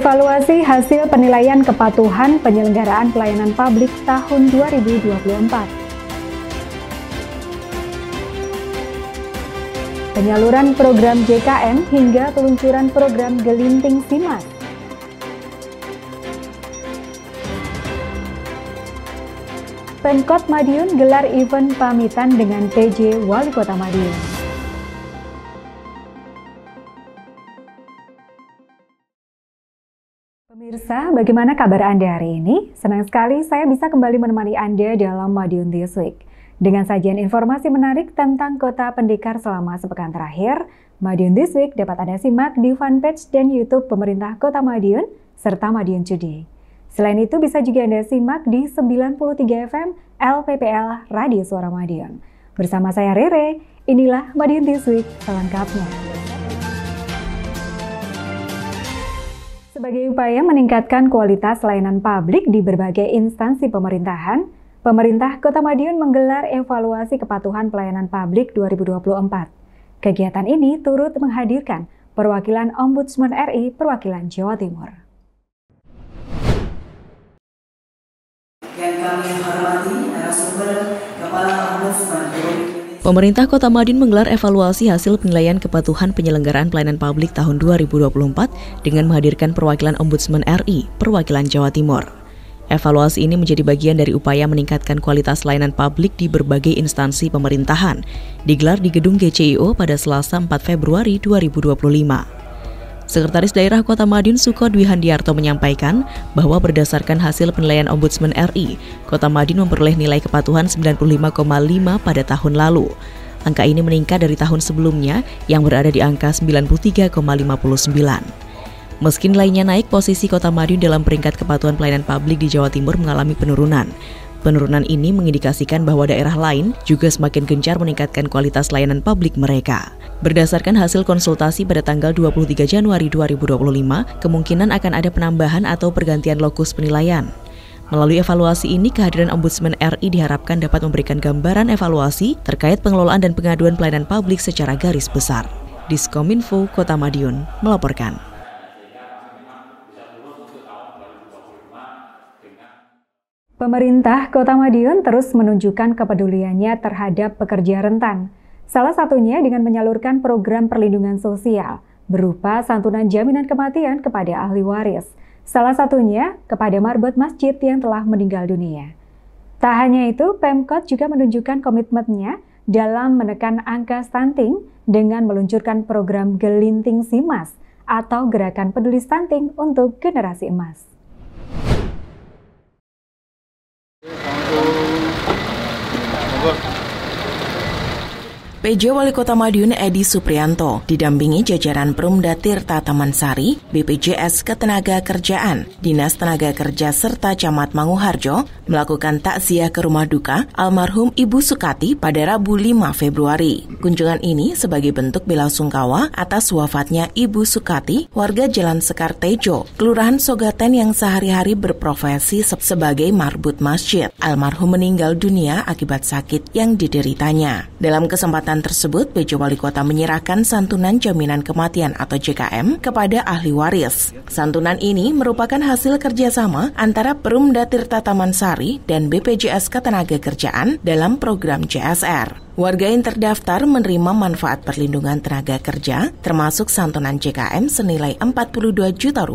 Evaluasi hasil penilaian kepatuhan penyelenggaraan pelayanan publik tahun 2024. Penyaluran program JKM hingga peluncuran program Gelinting Simas. Pemkot Madiun gelar event pamitan dengan PJ Wali Kota Madiun. Pemirsa, bagaimana kabar Anda hari ini? Senang sekali saya bisa kembali menemani Anda dalam Madiun This Week. Dengan sajian informasi menarik tentang Kota Pendekar selama sepekan terakhir, Madiun This Week dapat Anda simak di fanpage dan YouTube Pemerintah Kota Madiun, serta Madiun Today. Selain itu bisa juga Anda simak di 93 FM LPPL Radio Suara Madiun. Bersama saya Rere, inilah Madiun This Week selengkapnya. Sebagai upaya meningkatkan kualitas layanan publik di berbagai instansi pemerintahan, Pemerintah Kota Madiun menggelar evaluasi kepatuhan pelayanan publik 2024. Kegiatan ini turut menghadirkan perwakilan Ombudsman RI perwakilan Jawa Timur. Yang kami hormati narasumber Kepala Ombudsman. Pemerintah Kota Madiun menggelar evaluasi hasil penilaian kepatuhan penyelenggaraan pelayanan publik tahun 2024 dengan menghadirkan perwakilan Ombudsman RI perwakilan Jawa Timur. Evaluasi ini menjadi bagian dari upaya meningkatkan kualitas layanan publik di berbagai instansi pemerintahan, digelar di Gedung GCIO pada Selasa 4 Februari 2025. Sekretaris Daerah Kota Madiun Suko Dwi Handiarto menyampaikan bahwa berdasarkan hasil penilaian Ombudsman RI, Kota Madiun memperoleh nilai kepatuhan 95,5 pada tahun lalu. Angka ini meningkat dari tahun sebelumnya yang berada di angka 93,59. Meski nilainya naik, posisi Kota Madiun dalam peringkat kepatuhan pelayanan publik di Jawa Timur mengalami penurunan. Penurunan ini mengindikasikan bahwa daerah lain juga semakin gencar meningkatkan kualitas layanan publik mereka. Berdasarkan hasil konsultasi pada tanggal 23 Januari 2025, kemungkinan akan ada penambahan atau pergantian lokus penilaian. Melalui evaluasi ini, kehadiran Ombudsman RI diharapkan dapat memberikan gambaran evaluasi terkait pengelolaan dan pengaduan pelayanan publik secara garis besar. Diskominfo Kota Madiun melaporkan. Pemerintah Kota Madiun terus menunjukkan kepeduliannya terhadap pekerja rentan. Salah satunya dengan menyalurkan program perlindungan sosial berupa santunan jaminan kematian kepada ahli waris. Salah satunya kepada marbot masjid yang telah meninggal dunia. Tak hanya itu, Pemkot juga menunjukkan komitmennya dalam menekan angka stunting dengan meluncurkan program Gelinting Simas atau Gerakan Peduli Stunting untuk Generasi Emas. PJ Wali Kota Madiun Edi Suprianto didampingi jajaran Perumda Tirta Tamansari, BPJS Ketenagakerjaan, Dinas Tenaga Kerja serta Camat Manguharjo melakukan takziah ke rumah duka almarhum Ibu Sukati pada Rabu 5 Februari. Kunjungan ini sebagai bentuk belasungkawa atas wafatnya Ibu Sukati, warga Jalan Sekar Tejo, Kelurahan Sogaten yang sehari-hari berprofesi sebagai marbut masjid. Almarhum meninggal dunia akibat sakit yang dideritanya. Dalam kesempatan tersebut, PJ Wali Kota menyerahkan santunan jaminan kematian atau JKM kepada ahli waris. Santunan ini merupakan hasil kerjasama antara Perumda Tirta Tamansari dan BPJS Ketenagakerjaan dalam program CSR. Warga yang terdaftar menerima manfaat perlindungan tenaga kerja, termasuk santunan JKM senilai Rp42 juta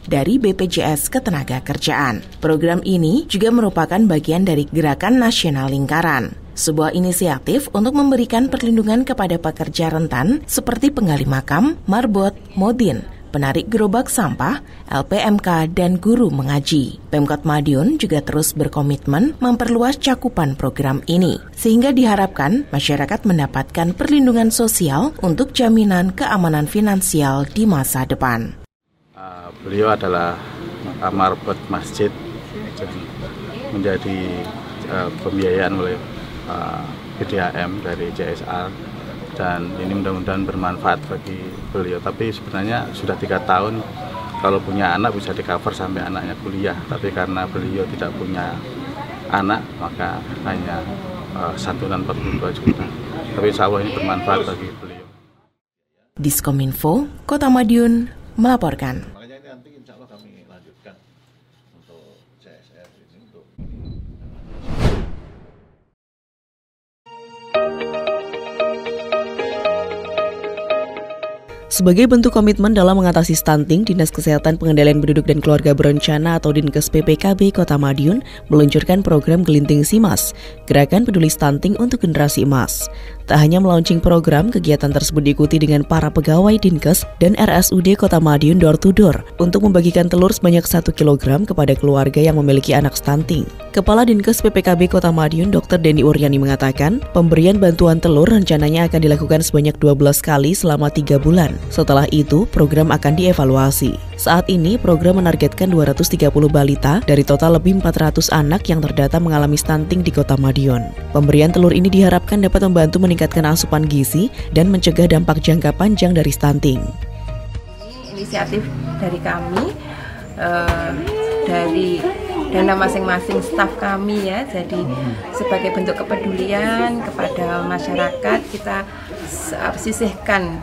dari BPJS Ketenagakerjaan. Program ini juga merupakan bagian dari Gerakan Nasional Lingkaran, sebuah inisiatif untuk memberikan perlindungan kepada pekerja rentan seperti penggali makam, marbot, modin, penarik gerobak sampah, LPMK, dan guru mengaji. Pemkot Madiun juga terus berkomitmen memperluas cakupan program ini, sehingga diharapkan masyarakat mendapatkan perlindungan sosial untuk jaminan keamanan finansial di masa depan. Beliau adalah marbot masjid dan menjadi pembiayaan oleh PDAM dari CSR. Dan ini mudah-mudahan bermanfaat bagi beliau. Tapi sebenarnya sudah 3 tahun kalau punya anak bisa di-cover sampai anaknya kuliah. Tapi karena beliau tidak punya anak, maka hanya santunan 42 juta. Tapi insya Allah ini bermanfaat bagi beliau. Diskominfo Kota Madiun melaporkan. Sebagai bentuk komitmen dalam mengatasi stunting, Dinas Kesehatan Pengendalian Penduduk dan Keluarga Berencana atau Dinkes PPKB Kota Madiun meluncurkan program Gelinting Simas, Gerakan Peduli Stunting untuk Generasi Emas. Tak hanya melaunching program, kegiatan tersebut diikuti dengan para pegawai Dinkes dan RSUD Kota Madiun door to door untuk membagikan telur sebanyak 1 kg kepada keluarga yang memiliki anak stunting. Kepala Dinkes PPKB Kota Madiun Dr. Denny Uryani mengatakan, pemberian bantuan telur rencananya akan dilakukan sebanyak 12 kali selama 3 bulan. Setelah itu, program akan dievaluasi. Saat ini, program menargetkan 230 balita dari total lebih 400 anak yang terdata mengalami stunting di Kota Madiun. Pemberian telur ini diharapkan dapat membantu meningkatkan asupan gizi dan mencegah dampak jangka panjang dari stunting. Inisiatif dari kami, dari dana masing-masing staf kami ya, jadi sebagai bentuk kepedulian kepada masyarakat kita sisihkan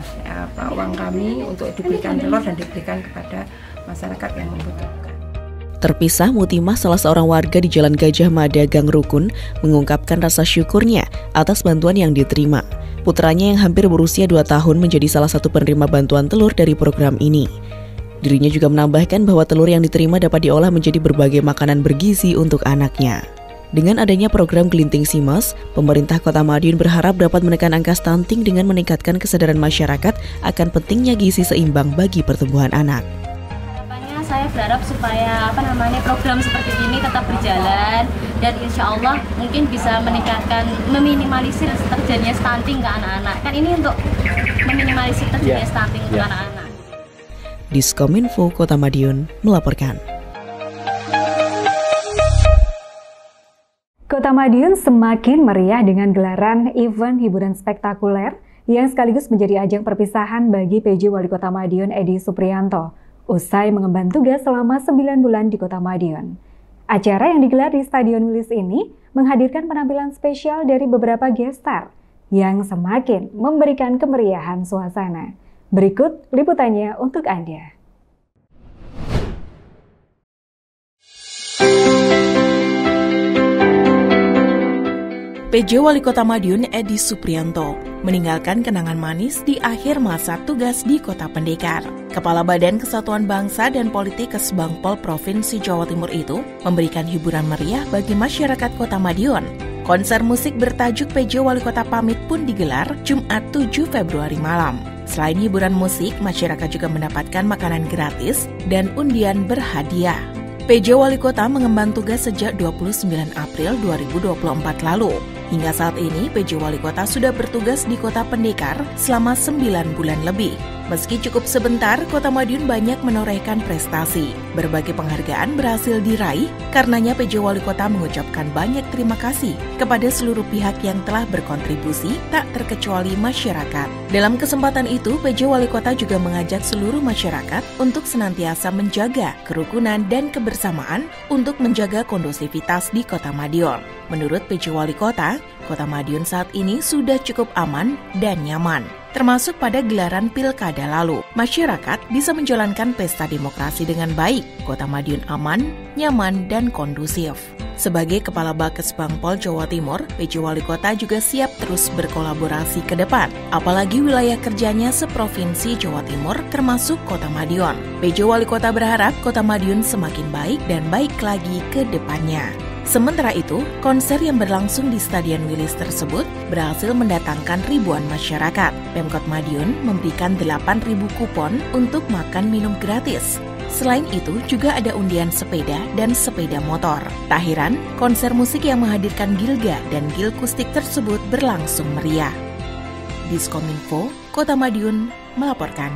uang kami untuk diberikan telur dan diberikan kepada masyarakat yang membutuhkan. Terpisah, Mutimah, salah seorang warga di Jalan Gajah Mada, Gang Rukun, mengungkapkan rasa syukurnya atas bantuan yang diterima. Putranya yang hampir berusia 2 tahun menjadi salah satu penerima bantuan telur dari program ini. Dirinya juga menambahkan bahwa telur yang diterima dapat diolah menjadi berbagai makanan bergizi untuk anaknya. Dengan adanya program Gelinting Simas, pemerintah Kota Madiun berharap dapat menekan angka stunting dengan meningkatkan kesadaran masyarakat akan pentingnya gizi seimbang bagi pertumbuhan anak. Saya berharap supaya program seperti ini tetap berjalan dan insya Allah mungkin bisa meningkatkan, meminimalisir terjadinya stunting ke anak-anak. Kan ini untuk meminimalisir terjadinya stunting untuk anak-anak. Diskominfo Kota Madiun melaporkan. Kota Madiun semakin meriah dengan gelaran event hiburan spektakuler yang sekaligus menjadi ajang perpisahan bagi PJ Wali Kota Madiun Edi Suprianto usai mengemban tugas selama 9 bulan di Kota Madiun. Acara yang digelar di Stadion Wilis ini menghadirkan penampilan spesial dari beberapa guest star yang semakin memberikan kemeriahan suasana. Berikut liputannya untuk Anda. PJ Wali Kota Madiun Edi Suprianto meninggalkan kenangan manis di akhir masa tugas di Kota Pendekar. Kepala Badan Kesatuan Bangsa dan Politik Kesbangpol Provinsi Jawa Timur itu memberikan hiburan meriah bagi masyarakat Kota Madiun. Konser musik bertajuk PJ Wali Kota Pamit pun digelar Jumat 7 Februari malam. Selain hiburan musik, masyarakat juga mendapatkan makanan gratis dan undian berhadiah. PJ Wali Kota mengemban tugas sejak 29 April 2024 lalu. Hingga saat ini, PJ Wali Kota sudah bertugas di Kota Pendekar selama 9 bulan lebih. Meski cukup sebentar, Kota Madiun banyak menorehkan prestasi. Berbagai penghargaan berhasil diraih, karenanya PJ Wali Kota mengucapkan banyak terima kasih kepada seluruh pihak yang telah berkontribusi, tak terkecuali masyarakat. Dalam kesempatan itu, PJ Wali Kota juga mengajak seluruh masyarakat untuk senantiasa menjaga kerukunan dan kebersamaan untuk menjaga kondusivitas di Kota Madiun. Menurut PJ Wali Kota, Kota Madiun saat ini sudah cukup aman dan nyaman. Termasuk pada gelaran pilkada lalu, masyarakat bisa menjalankan pesta demokrasi dengan baik. Kota Madiun aman, nyaman, dan kondusif. Sebagai Kepala Bakesbangpol Jawa Timur, PJ Wali Kota juga siap terus berkolaborasi ke depan. Apalagi wilayah kerjanya seprovinsi Jawa Timur termasuk Kota Madiun. PJ Wali Kota berharap Kota Madiun semakin baik dan baik lagi ke depannya. Sementara itu, konser yang berlangsung di Stadion Wilis tersebut berhasil mendatangkan ribuan masyarakat. Pemkot Madiun memberikan 8.000 kupon untuk makan minum gratis. Selain itu, juga ada undian sepeda dan sepeda motor. Tak heran, konser musik yang menghadirkan Gilga dan Gilkustik tersebut berlangsung meriah. Diskominfo, Kota Madiun melaporkan.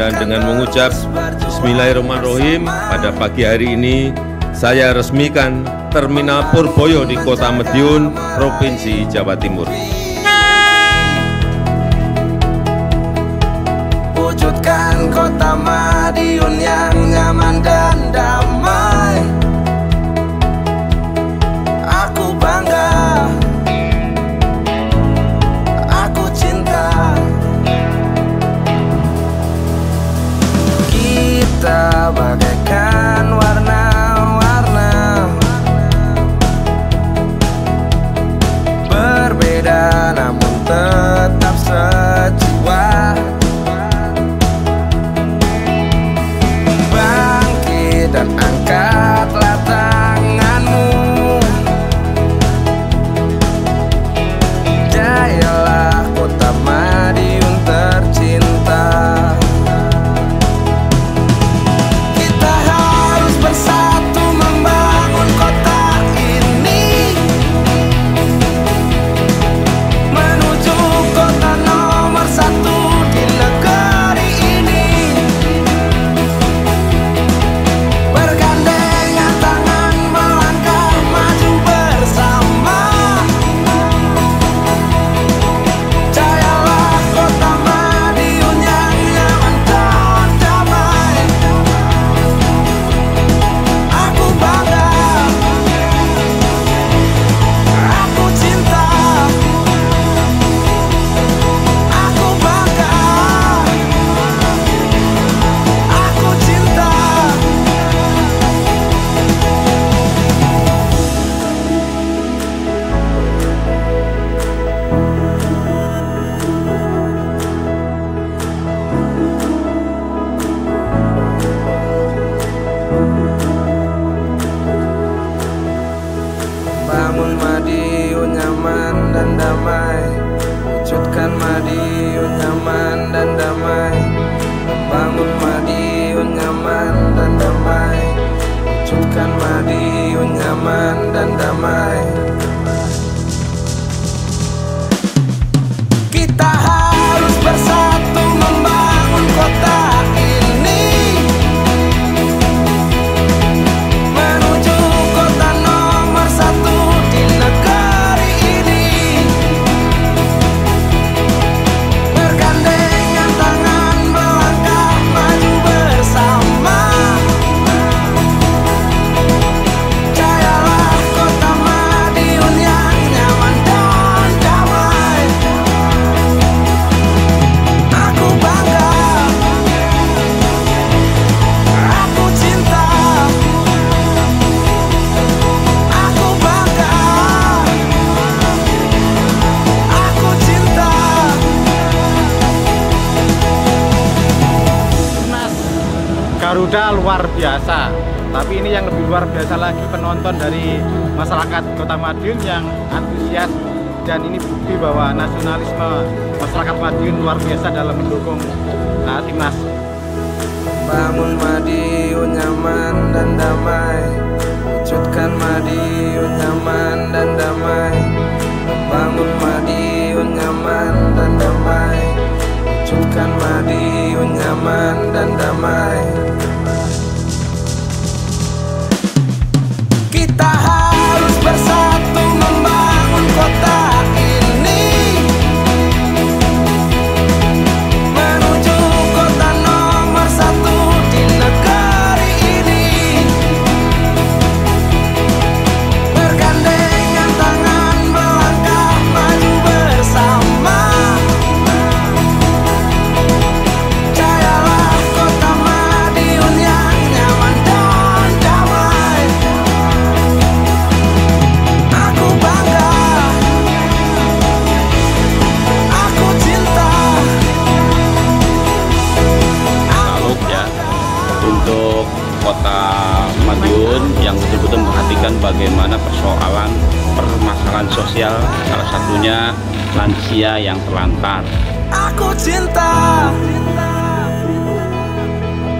Dan dengan mengucap Bismillahirrahmanirrahim, pada pagi hari ini saya resmikan Terminal Purboyo di Kota Madiun, Provinsi Jawa Timur. Wujudkan membangun kota Madiun yang nyaman dan damai. Aku bangga, aku cinta. Kita bagaikan warna-warna, berbeda namun tetap sejiwa. Bangkit dan angkatlah tanganmu, jayalah kota Madiun tercinta. Kita harus bersatu membangun kota ini, menuju kota nomor satu di negeri ini. Bergandengan tangan melangkah maju bersama, jayalah kota Madiun yang nyaman dan damai. Aku bangga, aku cinta. Aku bangga, aku cinta. Bangun Madiun nyaman dan damai, wujudkan Madiun nyaman dan damai. Membangun Madiun nyaman dan damai, wujudkan Madiun nyaman dan damai. Kita harus bersatu membangun kota ini, menuju kota nomor satu di negeri ini. Bergandengan tangan melangkah maju bersama, jayalah kota Madiun yang nyaman dan damai. Aku bangga, aku cinta. Aku bangga, aku cinta. Timnas Garuda luar biasa, tapi ini yang lebih luar biasa lagi penonton dari masyarakat Kota Madiun yang antusias, dan ini bukti bahwa nasionalisme masyarakat Madiun luar biasa dalam mendukung timnas. Bangun Madiun nyaman dan damai, wujudkan Madiun nyaman dan damai. Membangun Madiun nyaman dan damai, wujudkan Madiun nyaman dan damai. Kita harus bersatu membangun kota ini, menuju kota nomor satu di negeri ini. Bergandengan tangan melangkah maju bersama, jayalah kota Madiun yang nyaman dan damai. Aku bangga, aku cinta. Salut ya untuk kota Madiun yang betul-betul memperhatikan bagaimana permasalahan sosial, salah satunya lansia yang terlantar. Aku cinta,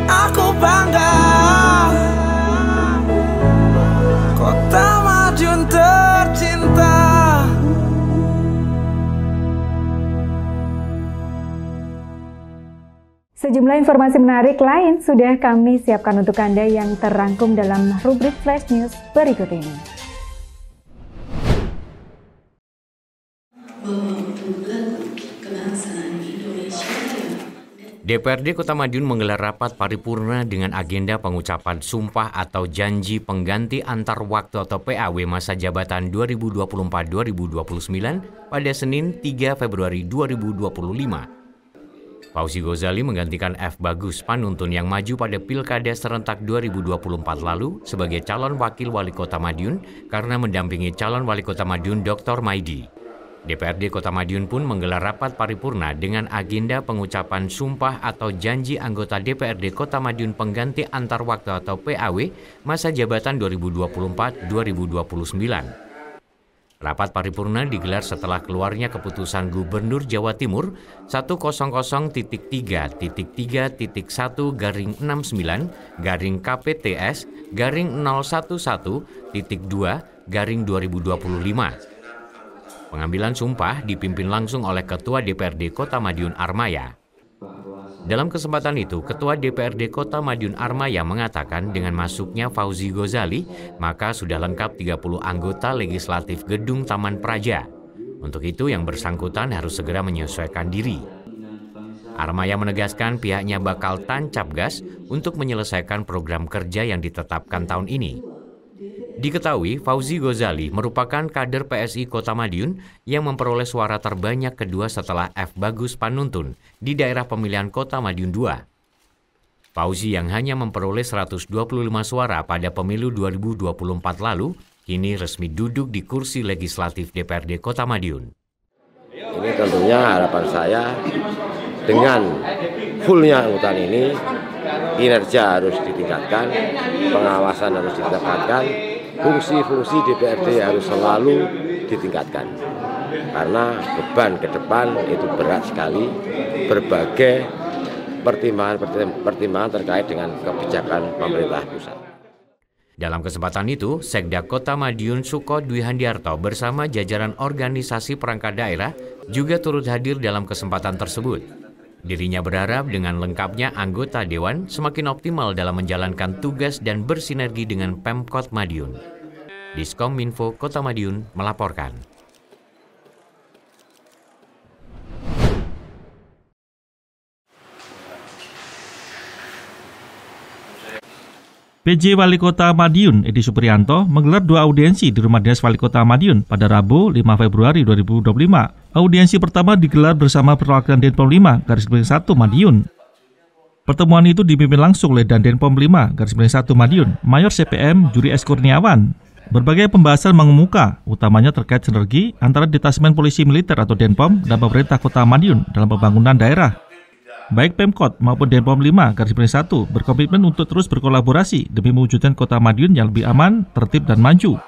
aku bangga. Kota Madiun tercinta. Sejumlah informasi menarik lain sudah kami siapkan untuk Anda yang terangkum dalam rubrik Flash News berikut ini. Bahwa untuk kebangsaan Indonesia DPRD Kota Madiun menggelar rapat paripurna dengan agenda pengucapan sumpah atau janji pengganti antar waktu atau PAW masa jabatan 2024-2029 pada Senin 3 Februari 2025. Fauzi Ghazali menggantikan F. Bagus Panuntun yang maju pada Pilkada serentak 2024 lalu sebagai calon wakil wali kota Madiun karena mendampingi calon wali kota Madiun Dr. Maidi. DPRD Kota Madiun pun menggelar rapat paripurna dengan agenda pengucapan sumpah atau janji anggota DPRD Kota Madiun pengganti antar waktu atau PAW masa jabatan 2024-2029. Rapat paripurna digelar setelah keluarnya keputusan Gubernur Jawa Timur 100.3.3.KPTS/011/KPTS/011/2/2025. Pengambilan sumpah dipimpin langsung oleh Ketua DPRD Kota Madiun Armaya. Dalam kesempatan itu, Ketua DPRD Kota Madiun Armaya mengatakan dengan masuknya Fauzi Ghazali, maka sudah lengkap 30 anggota legislatif Gedung Taman Praja. Untuk itu yang bersangkutan harus segera menyesuaikan diri. Armaya menegaskan pihaknya bakal tancap gas untuk menyelesaikan program kerja yang ditetapkan tahun ini. Diketahui, Fauzi Ghazali merupakan kader PSI Kota Madiun yang memperoleh suara terbanyak kedua setelah F. Bagus Panuntun di daerah pemilihan Kota Madiun II. Fauzi yang hanya memperoleh 125 suara pada pemilu 2024 lalu, kini resmi duduk di kursi legislatif DPRD Kota Madiun. Ini tentunya harapan saya dengan fullnya angkutan ini, kinerja harus ditingkatkan, pengawasan harus ditingkatkan, fungsi-fungsi DPRD harus selalu ditingkatkan. Karena beban ke depan itu berat sekali, berbagai pertimbangan terkait dengan kebijakan pemerintah pusat. Dalam kesempatan itu, Sekda Kota Madiun Suko Dwi Handiarto bersama jajaran organisasi perangkat daerah juga turut hadir dalam kesempatan tersebut. Dirinya berharap dengan lengkapnya anggota Dewan semakin optimal dalam menjalankan tugas dan bersinergi dengan Pemkot Madiun. Diskominfo Kota Madiun melaporkan. PJ Wali Kota Madiun Edi Suprianto menggelar 2 audiensi di Rumah Dinas Wali Kota Madiun pada Rabu 5 Februari 2025. Audiensi pertama digelar bersama perwakilan Denpom 5/1 Madiun. Pertemuan itu dipimpin langsung oleh Dandenpom 5/1 Madiun, Mayor CPM Juri S. Kurniawan. Berbagai pembahasan mengemuka, utamanya terkait sinergi antara Detasmen Polisi Militer atau Denpom dan pemerintah Kota Madiun dalam pembangunan daerah. Baik Pemkot maupun Denpom 5/1 berkomitmen untuk terus berkolaborasi demi mewujudkan Kota Madiun yang lebih aman, tertib, dan maju.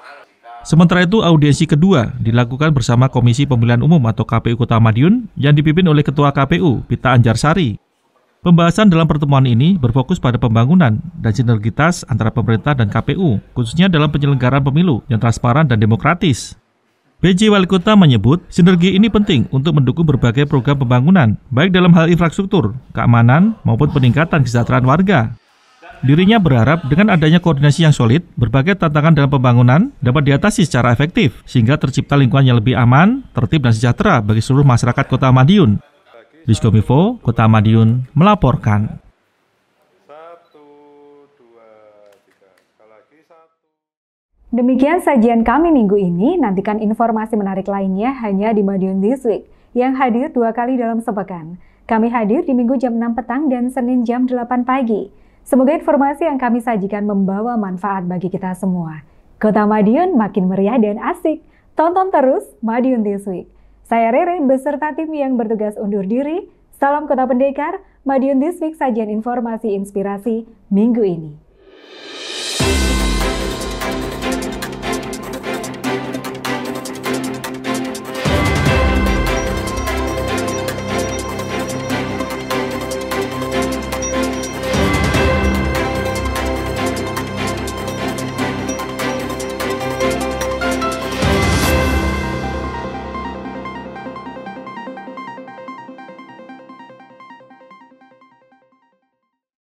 Sementara itu, audiensi kedua dilakukan bersama Komisi Pemilihan Umum atau KPU Kota Madiun yang dipimpin oleh Ketua KPU, Pita Anjarsari. Pembahasan dalam pertemuan ini berfokus pada pembangunan dan sinergitas antara pemerintah dan KPU, khususnya dalam penyelenggaraan pemilu yang transparan dan demokratis. PJ Wali Kota menyebut sinergi ini penting untuk mendukung berbagai program pembangunan, baik dalam hal infrastruktur, keamanan, maupun peningkatan kesejahteraan warga. Dirinya berharap dengan adanya koordinasi yang solid, berbagai tantangan dalam pembangunan dapat diatasi secara efektif, sehingga tercipta lingkungan yang lebih aman, tertib, dan sejahtera bagi seluruh masyarakat Kota Madiun. Diskominfo Kota Madiun melaporkan. Demikian sajian kami minggu ini. Nantikan informasi menarik lainnya hanya di Madiun This Week yang hadir 2 kali dalam sepekan. Kami hadir di Minggu jam 6 petang dan Senin jam 8 pagi. Semoga informasi yang kami sajikan membawa manfaat bagi kita semua. Kota Madiun makin meriah dan asik. Tonton terus Madiun This Week. Saya Rere beserta tim yang bertugas undur diri. Salam Kota Pendekar, Madiun This Week, sajian informasi inspirasi minggu ini.